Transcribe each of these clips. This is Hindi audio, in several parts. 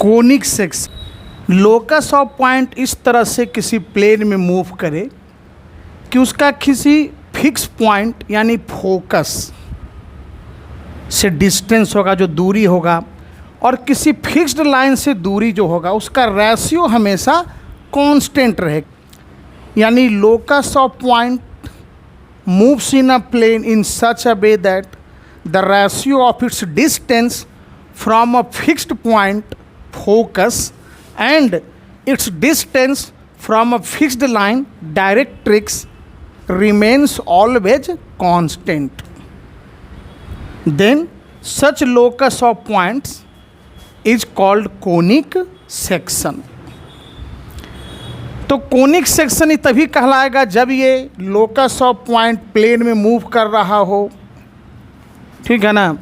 Conic section locus of point इस तरह से किसी प्लेन में मूव करे कि उसका किसी फिक्स पॉइंट यानी फोकस से डिस्टेंस होगा, जो दूरी होगा, और किसी फिक्स्ड लाइन से दूरी जो होगा उसका रेशियो हमेशा कांस्टेंट रहेगा। यानी locus of point moves in a plane in such a way that the ratio of its distance from a fixed point focus and its distance from a fixed line directrix remains always constant. Then such locus of points is called conic section. तो कोनिक सेक्शन ही तभी कहलाएगा जब ये लोकस ऑफ पॉइंट प्लेन में मूव कर रहा हो, ठीक है ना,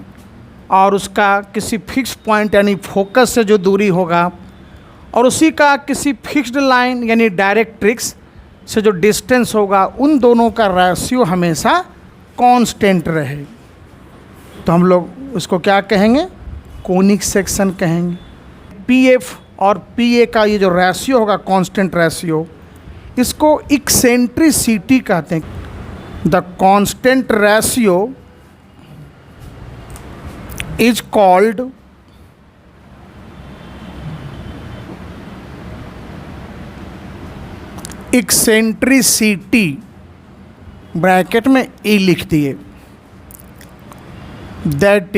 और उसका किसी फिक्स पॉइंट यानी फोकस से जो दूरी होगा और उसी का किसी फिक्स्ड लाइन यानी डायरेक्ट्रिक्स से जो डिस्टेंस होगा, उन दोनों का रेशियो हमेशा कांस्टेंट रहे, तो हम लोग उसको क्या कहेंगे? कोनिक सेक्शन कहेंगे। पीएफ और पीए का ये जो रेशियो होगा, कांस्टेंट रेशियो, इसको एक्सेंट्रिसिटी कहते हैं। The constant ratio is called eccentricity, bracket में ई लिख दिए। That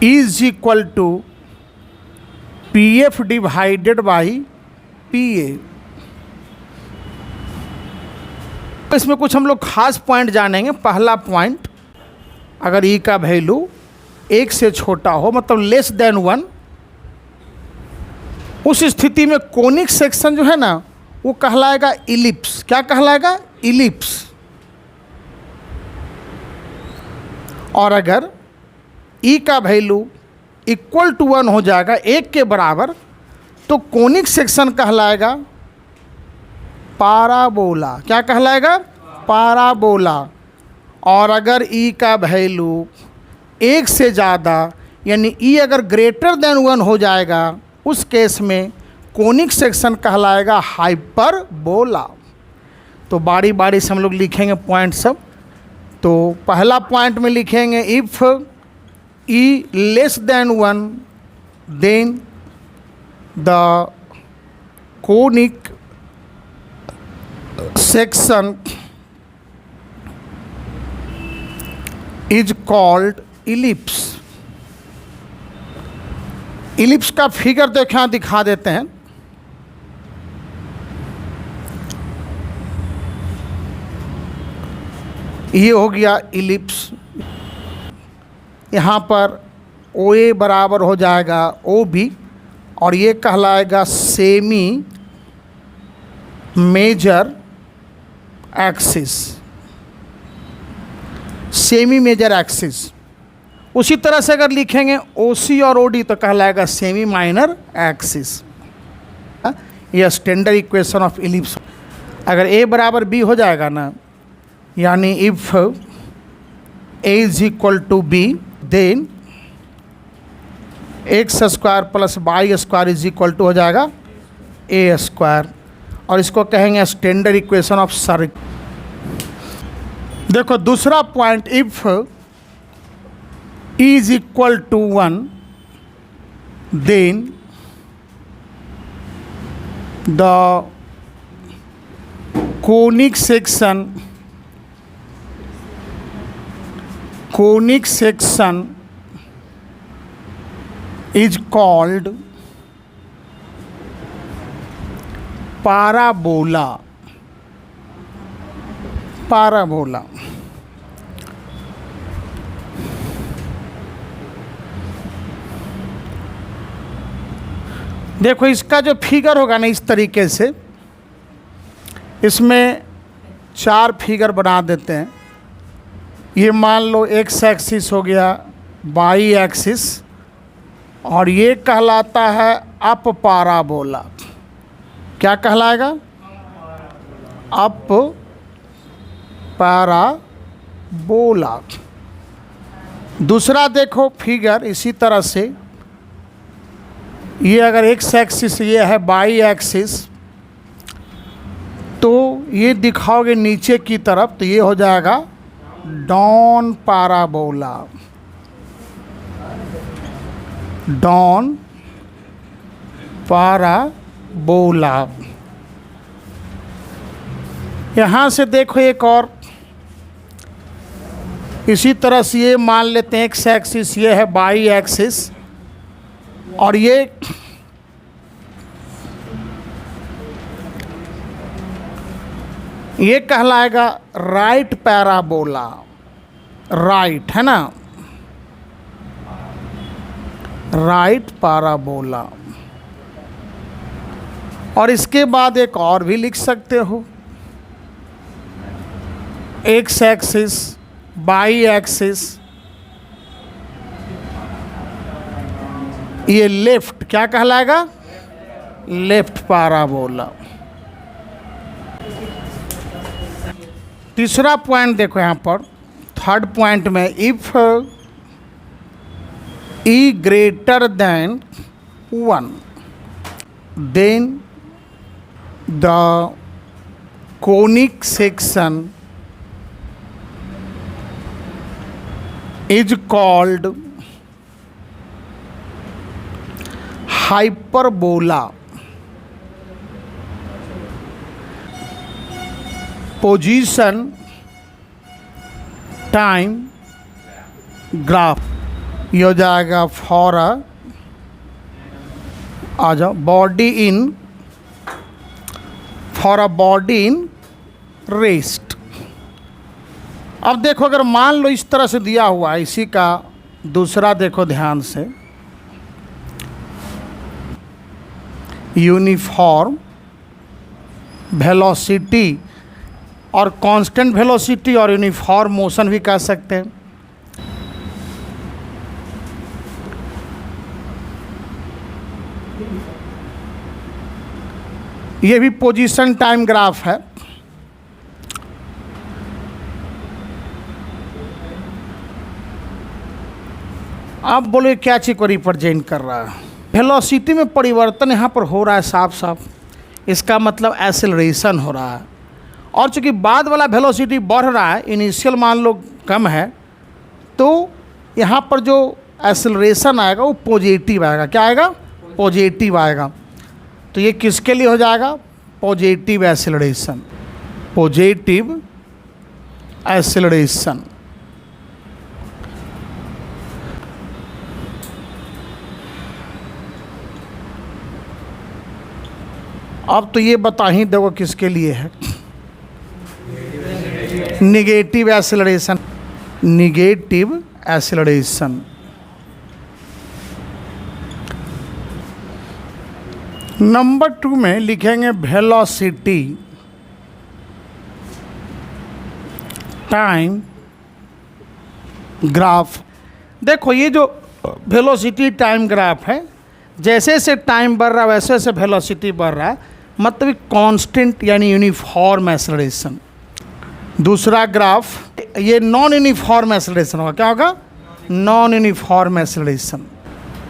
is equal to P F divided by P A. इसमें कुछ हम लोग खास पॉइंट जानेंगे। पहला पॉइंट, अगर ई का वैल्यू 1 से छोटा हो, मतलब लेस देन 1, उस स्थिति में कोनिक सेक्शन जो है ना वो कहलाएगा इलिप्स। क्या कहलाएगा? इलिप्स। और अगर ई का वैल्यू इक्वल टू 1 हो जाएगा, 1 के बराबर, तो कोनिक सेक्शन कहलाएगा पाराबोला। क्या कहलाएगा? पाराबोला। और अगर ई का वैल्यू 1 से ज़्यादा यानी ई अगर ग्रेटर देन 1 हो जाएगा, उस केस में कोनिक सेक्शन कहलाएगा हाइपरबोला। तो बारी बारी से हम लोग लिखेंगे पॉइंट सब। तो पहला पॉइंट में लिखेंगे if E less than 1 then the conic section is called ellipse. Ellipse का फिगर तो यहाँ दिखा देते हैं। ये हो गया इलिप्स। यहाँ पर ओ ए बराबर हो जाएगा ओ बी, और ये कहलाएगा semi major axis. Semi major axis. उसी तरह से अगर लिखेंगे ओ सी और ओ डी तो कहलाएगा सेमी माइनर एक्सिस। यह स्टैंडर्ड इक्वेशन ऑफ इलिप्स। अगर ए बराबर बी हो जाएगा ना, यानी if A is equal to B, then X square plus Y square is equal to हो जाएगा ए स्क्वायर, और इसको कहेंगे स्टैंडर्ड इक्वेशन ऑफ सर्किल। देखो दूसरा point, if E is equal to 1 then the conic section is called parabola. Parabola. देखो इसका जो फिगर होगा ना, इस तरीके से इसमें 4 फिगर बना देते हैं। ये मान लो एक्स एक्सिस हो गया, वाई एक्सिस, और ये कहलाता है अप पाराबोला। क्या कहलाएगा? Up parabola. दूसरा देखो फिगर इसी तरह से, ये अगर एक्स एक्सिस ये है बाई एक्सिस, तो ये दिखाओगे नीचे की तरफ तो ये हो जाएगा डाउन पैराबोला, डाउन पैराबोला। यहाँ से देखो एक और, इसी तरह से ये मान लेते हैं एक्स एक्सिस ये है बाई एक्सिस, और ये कहलाएगा राइट पैराबोला, राइट है ना, राइट पैराबोला। और इसके बाद एक और भी लिख सकते हो, एक्स एक्सिस बाई एक्सिस, ये लेफ्ट क्या कहलाएगा, लेफ्ट पैराबोला। तीसरा पॉइंट देखो यहाँ पर, थर्ड पॉइंट में, if E greater than 1 then the conic section is called hyperbola, position time graph। ये हो जाएगा फॉर आ जाओ body in, for a body in rest. अब देखो अगर मान लो इस तरह से दिया हुआ है, इसी का दूसरा देखो ध्यान से, यूनिफॉर्म वेलोसिटी और कांस्टेंट वेलोसिटी और यूनिफॉर्म मोशन भी कह सकते हैं। ये भी पोजीशन टाइम ग्राफ है। आप बोले क्या चीज़ को रिप्रेजेंट कर रहा है, वेलोसिटी में परिवर्तन यहाँ पर हो रहा है साफ साफ, इसका मतलब एक्सेलरेशन हो रहा है। और चूँकि बाद वाला वेलोसिटी बढ़ रहा है, इनिशियल मान लो कम है, तो यहाँ पर जो एक्सेलरेशन आएगा वो पॉजिटिव आएगा। क्या आएगा, पॉजिटिव आएगा। तो ये किसके लिए हो जाएगा, पॉजिटिव एक्सेलरेशन, पॉजिटिव एक्सेलरेशन। अब तो ये बता ही दो किसके लिए है, negative acceleration, negative acceleration. Number 2 में लिखेंगे वेलोसिटी टाइम ग्राफ। देखो ये जो वेलोसिटी टाइम ग्राफ है, जैसे जैसे टाइम बढ़ रहा है वैसे वैसे वेलोसिटी बढ़ रहा है, मतलब कांस्टेंट यानी यूनिफॉर्म एक्सेलरेशन। दूसरा ग्राफ ये नॉन यूनिफॉर्म एक्सेलरेशन होगा। क्या होगा, नॉन यूनिफॉर्म एक्सेलरेशन।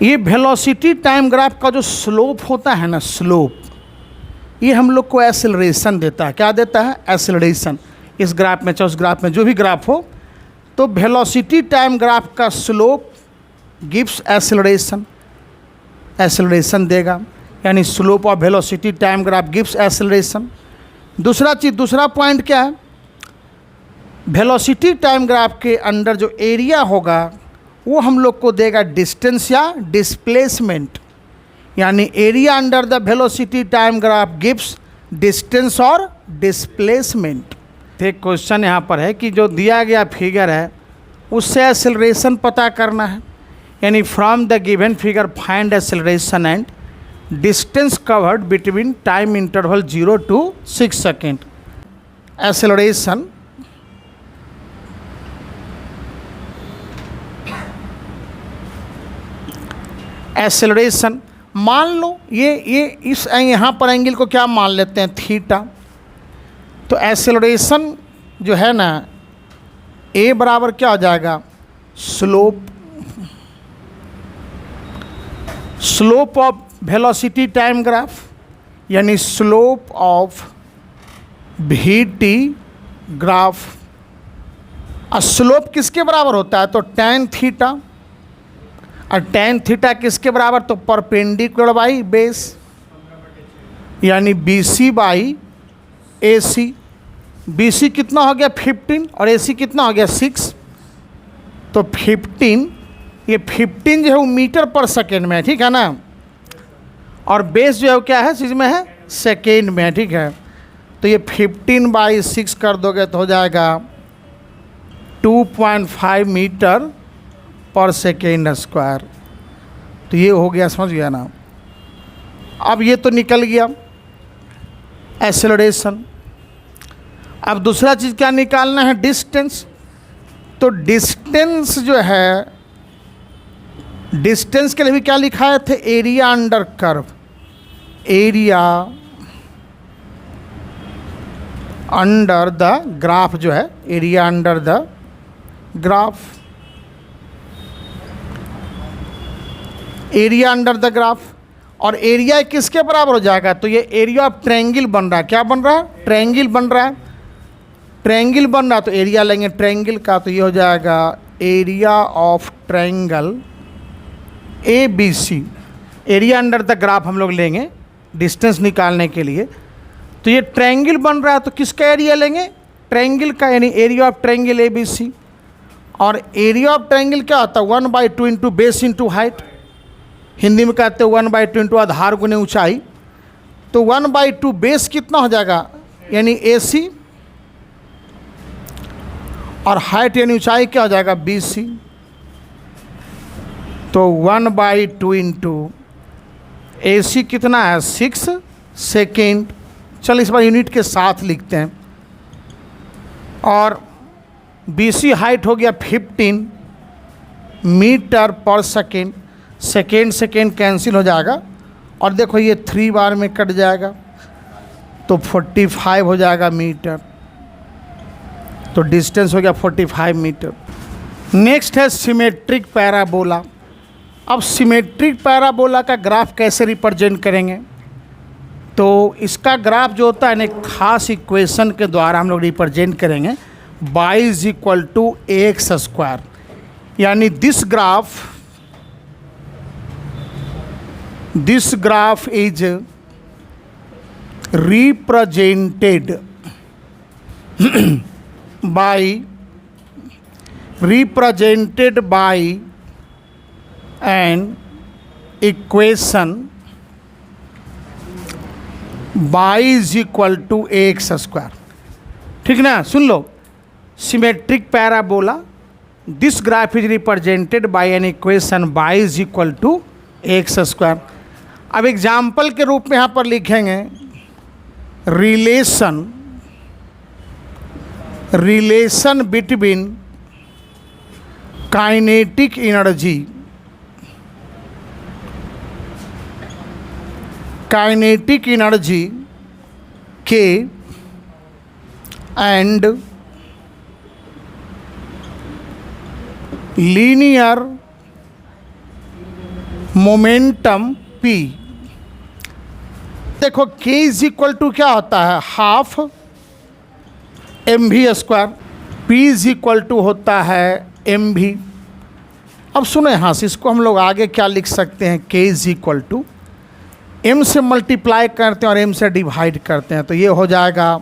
ये वेलोसिटी टाइम ग्राफ का जो स्लोप होता है ना, स्लोप, ये हम लोग को एक्सेलरेशन देता है। क्या देता है, एक्सेलरेशन। इस ग्राफ में चाहे उस ग्राफ में जो भी ग्राफ हो, तो वेलोसिटी टाइम ग्राफ का स्लोप गिव्स एक्सेलरेशन, एक्सेलरेशन देगा, यानी slope of velocity time graph gives acceleration. दूसरा चीज़, दूसरा पॉइंट क्या है, वेलोसिटी टाइम ग्राफ के अंदर जो एरिया होगा वो हम लोग को देगा डिस्टेंस या डिस्प्लेसमेंट, यानी area under the velocity time graph gives distance और डिस्प्लेसमेंट। एक क्वेश्चन यहाँ पर है कि जो दिया गया फिगर है उससे एक्सेलरेशन पता करना है, यानी from the given figure find acceleration and distance covered between time interval 0 to 6 second. Acceleration acceleration मान लो ये इस यहाँ पर एंगल को क्या मान लेते हैं, थीटा। तो एक्सेलरेशन जो है ना, ए बराबर क्या हो जाएगा, slope, slope of velocity time graph, यानी slope of V T graph. Slope किसके बराबर होता है? तो tan थीटा, और tan थीटा किसके बराबर? तो परपेंडिकुलर बाई बेस, यानी BC बाई AC। BC कितना हो गया? 15, और AC कितना हो गया? 6। तो 15, ये 15 जो है वो मीटर पर सेकेंड में है, ठीक है ना, और बेस जो है वो क्या है? चीज़ में है, सेकेंड में है, ठीक है। तो ये 15/6 कर दोगे तो हो जाएगा 2.5 मीटर पर सेकेंड स्क्वायर। तो ये हो गया, समझ गया ना। अब ये तो निकल गया एक्सेलरेशन। अब दूसरा चीज़ क्या निकालना है? डिस्टेंस। तो डिस्टेंस जो है, डिस्टेंस के लिए भी क्या लिखाए थे? Area under curve. Area under the graph जो है, area under the graph, area under the graph. और एरिया किसके बराबर हो जाएगा? तो ये एरिया ऑफ ट्रायंगल बन रहा है। क्या बन रहा है? ट्रायंगल बन रहा है। ट्रायंगल बन रहा है तो एरिया लेंगे ट्रायंगल का, तो ये हो जाएगा area of triangle ABC। Area under the graph हम लोग लेंगे डिस्टेंस निकालने के लिए। तो ये ट्रायंगल बन रहा है तो किसका एरिया लेंगे? ट्रायंगल का, यानी एरिया ऑफ ट्रायंगल ABC। और एरिया ऑफ ट्रायंगल क्या होता है? 1/2 into base into height. Hindi में कहते हैं 1/2 इंटू आधार गुने ऊंचाई। तो 1/2 बेस कितना हो जाएगा? यानी AC, और हाइट यानी ऊंचाई क्या हो जाएगा? BC। तो 1/2 इंटू AC कितना है? 6 सेकेंड। चल इस बार यूनिट के साथ लिखते हैं। और BC हाइट हो गया 15 मीटर पर सेकेंड। सेकेंड सेकेंड कैंसिल हो जाएगा, और देखो ये 3 बार में कट जाएगा, तो 45 हो जाएगा मीटर। तो डिस्टेंस हो गया 45 मीटर। नेक्स्ट है सिमेट्रिक पैराबोला। अब सिमेट्रिक पैराबोला का ग्राफ कैसे रिप्रेजेंट करेंगे? तो इसका ग्राफ जो होता है एक खास इक्वेशन के द्वारा हम लोग रिप्रेजेंट करेंगे। y = ax², यानी this graph is represented by an equation y = ax²। ठीक ना, सुन लो। Symmetric parabola, this graph is represented by an equation y = ax²। अब एग्जाम्पल के रूप में यहाँ पर लिखेंगे relation between kinetic energy K and linear momentum P। देखो K = क्या होता है? Half mv²। P होता है mv। अब सुनो यहाँ से, इसको हम लोग आगे क्या लिख सकते हैं? K = m से मल्टीप्लाई करते हैं और m से डिवाइड करते हैं, तो ये हो जाएगा,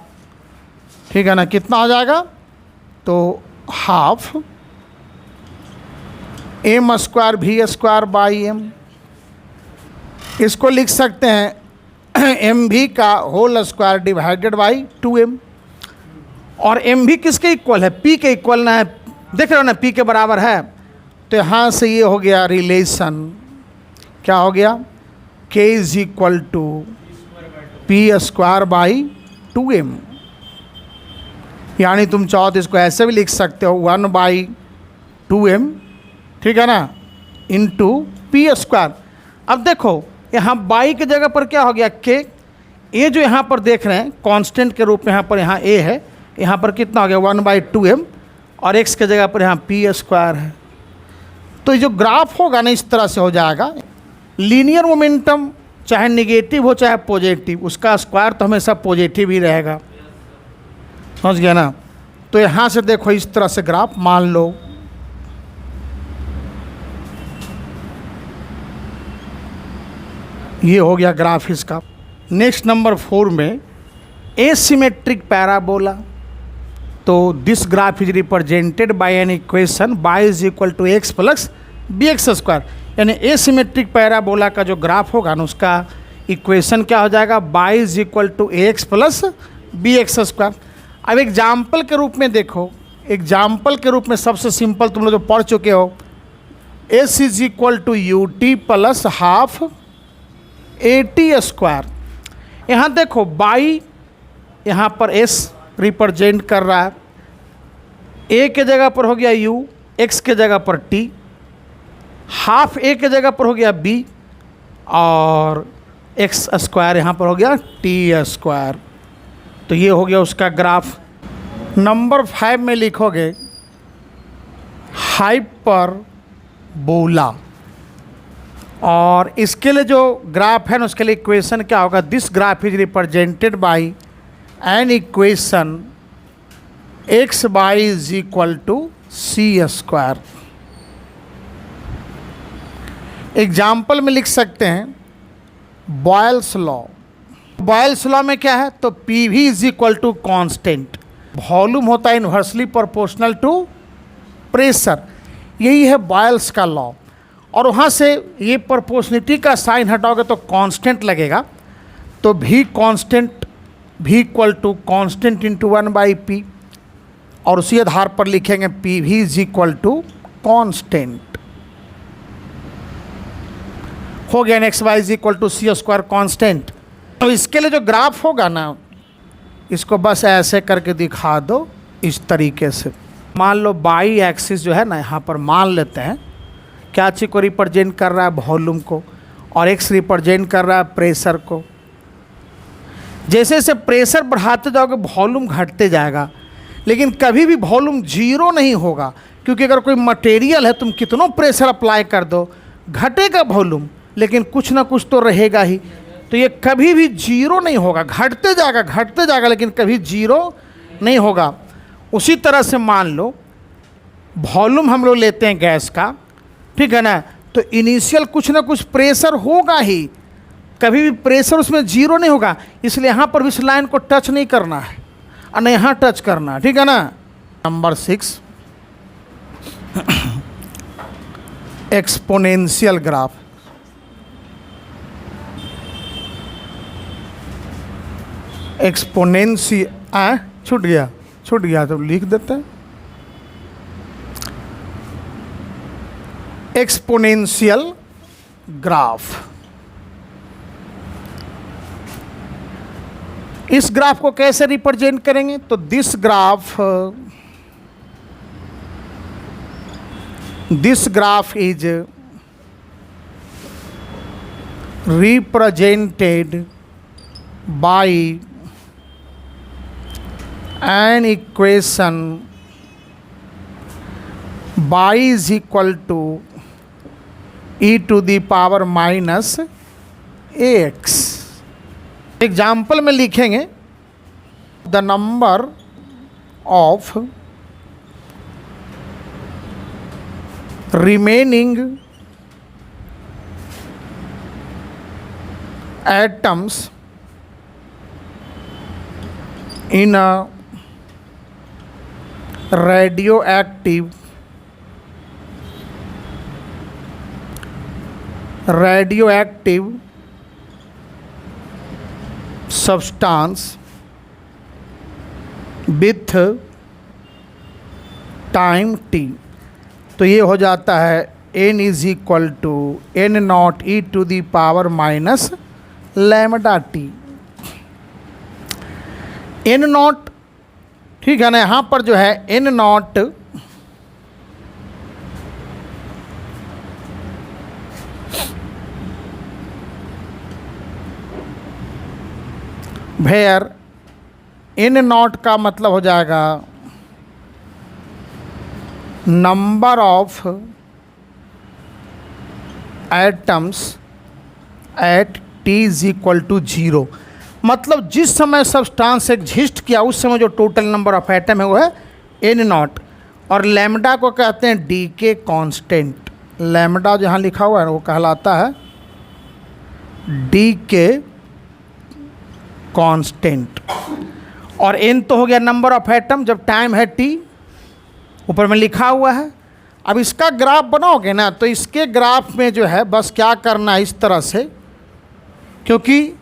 ठीक है ना। कितना हो जाएगा? तो हाफ m² v²/m। इसको लिख सकते हैं mv का whole square divided by 2m। और mv किसके इक्वल है? p के इक्वल ना है, देख रहे हो ना, p के बराबर है। तो यहाँ से ये हो गया रिलेशन, क्या हो गया? K = p²/2m। यानी तुम चाहो तो इसको ऐसे भी लिख सकते हो 1/2m, ठीक है ना, इंटू p²। अब देखो यहाँ बाई की जगह पर क्या हो गया? K। ये जो यहाँ पर देख रहे हैं कांस्टेंट के रूप में, यहाँ पर यहाँ a है, यहाँ पर कितना हो गया? 1/2m, और x की जगह पर यहाँ p² है। तो ये जो ग्राफ होगा ना, इस तरह से हो जाएगा। लीनियर मोमेंटम चाहे निगेटिव हो चाहे पॉजिटिव, उसका स्क्वायर तो हमेशा पॉजिटिव ही रहेगा। समझ गया ना। तो यहाँ से देखो इस तरह से ग्राफ मान लो, ये हो गया ग्राफ इसका। नेक्स्ट नंबर 4 में एसिमेट्रिक पैराबोला। तो this graph is represented by an equation y is equal to X plus B X square. यानी एसिमेट्रिक पैराबोला का जो ग्राफ होगा ना, उसका इक्वेशन क्या हो जाएगा, y is equal to X plus B X square. अब एग्जाम्पल के रूप में देखो, एग्जाम्पल के रूप में सबसे सिंपल तुम लोग जो पढ़ चुके हो, s is equal to U T plus half A T square. यहाँ देखो y यहाँ पर s रिप्रेजेंट कर रहा है, a के जगह पर हो गया u, x के जगह पर t, हाफ a के जगह पर हो गया b, और x स्क्वायर यहाँ पर हो गया t स्क्वायर। तो ये हो गया उसका ग्राफ। नंबर 5 में लिखोगे हाइपरबोला, और इसके लिए जो ग्राफ है ना, उसके लिए इक्वेशन क्या होगा, this graph is represented by an equation X Y is equal to C square. Example में लिख सकते हैं बॉयल्स लॉ। बॉयल्स लॉ में क्या है, तो P V is equal to constant, volume होता है इन्वर्सली प्रोपोर्शनल टू प्रेशर, यही है बॉयल्स का लॉ। और वहाँ से ये प्रोपोर्शनिटी का साइन हटाओगे तो कांस्टेंट लगेगा, तो भी कांस्टेंट, भी equal to constant into 1/p, और उसी आधार पर लिखेंगे P V is equal to constant. हो गया X Y is equal to C square constant. तो इसके लिए जो ग्राफ होगा ना, इसको बस ऐसे करके दिखा दो इस तरीके से। मान लो बाई एक्सिस जो है ना, यहाँ पर मान लेते हैं क्या चीज़ को रिप्रेजेंट कर रहा है, वॉल्यूम को, और एक्स रिप्रेजेंट कर रहा है प्रेशर को। जैसे जैसे प्रेशर बढ़ाते जाओगे वॉल्यूम घटते जाएगा, लेकिन कभी भी वॉल्यूम जीरो नहीं होगा, क्योंकि अगर कोई मटेरियल है तुम कितनों प्रेशर अप्लाई कर दो, घटेगा वॉल्यूम, लेकिन कुछ ना कुछ तो रहेगा ही। तो ये कभी भी जीरो नहीं होगा, घटते जाएगा, लेकिन कभी जीरो नहीं होगा। उसी तरह से मान लो वॉल्यूम हम लोग लेते हैं गैस का, ठीक है ना, तो इनिशियल कुछ ना कुछ प्रेशर होगा ही, कभी भी प्रेशर उसमें जीरो नहीं होगा। इसलिए यहाँ पर भी इस लाइन को टच नहीं करना है और न यहाँ टच करना है, ठीक है ना। Number 6 exponential graph. एक्सपोनेंशियल छूट गया तो लिख देते हैं। Exponential graph. इस ग्राफ को कैसे रिप्रेजेंट करेंगे, तो this graph is represented by an equation y is equal to e to the power minus ax। Example में लिखेंगे the number of remaining atoms in a radioactive substance with time t। तो ये हो जाता है n is equal to n naught e to the power minus lambda T. n naught, ठीक है ना, यहाँ पर जो है n naught where n naught का मतलब हो जाएगा number of atoms at T is equal to 0। मतलब जिस समय सब्सटेंस एग्जिस्ट किया उस समय जो टोटल नंबर ऑफ एटम है वो है n0, और लैम्डा को कहते हैं डी के कांस्टेंट। लैम्डा जहाँ लिखा हुआ है वो कहलाता है डी के कांस्टेंट। और n तो हो गया नंबर ऑफ एटम जब टाइम है t, ऊपर में लिखा हुआ है। अब इसका ग्राफ बनाओगे ना तो इसके ग्राफ में जो है बस क्या करना है इस तरह से, क्योंकि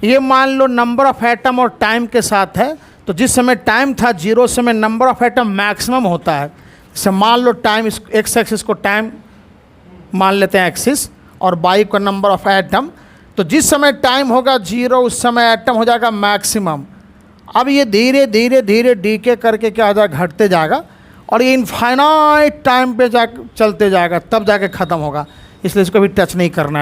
ये मान लो नंबर ऑफ एटम और टाइम के साथ है, तो जिस समय टाइम था 0 समय नंबर ऑफ एटम मैक्सिमम होता है। जैसे मान लो टाइम, इस एक्स एक्सिस को टाइम मान लेते हैं एक्सिस, और वाई को नंबर ऑफ एटम। तो जिस समय टाइम होगा 0 उस समय एटम हो जाएगा मैक्सिमम। अब ये धीरे धीरे धीरे डीके करके क्या हो जाएगा, घटते जाएगा, और ये इनफाइनाइट टाइम पे जा चलते जाएगा, तब जाके ख़त्म होगा। इसलिए इसको भी टच नहीं करना है।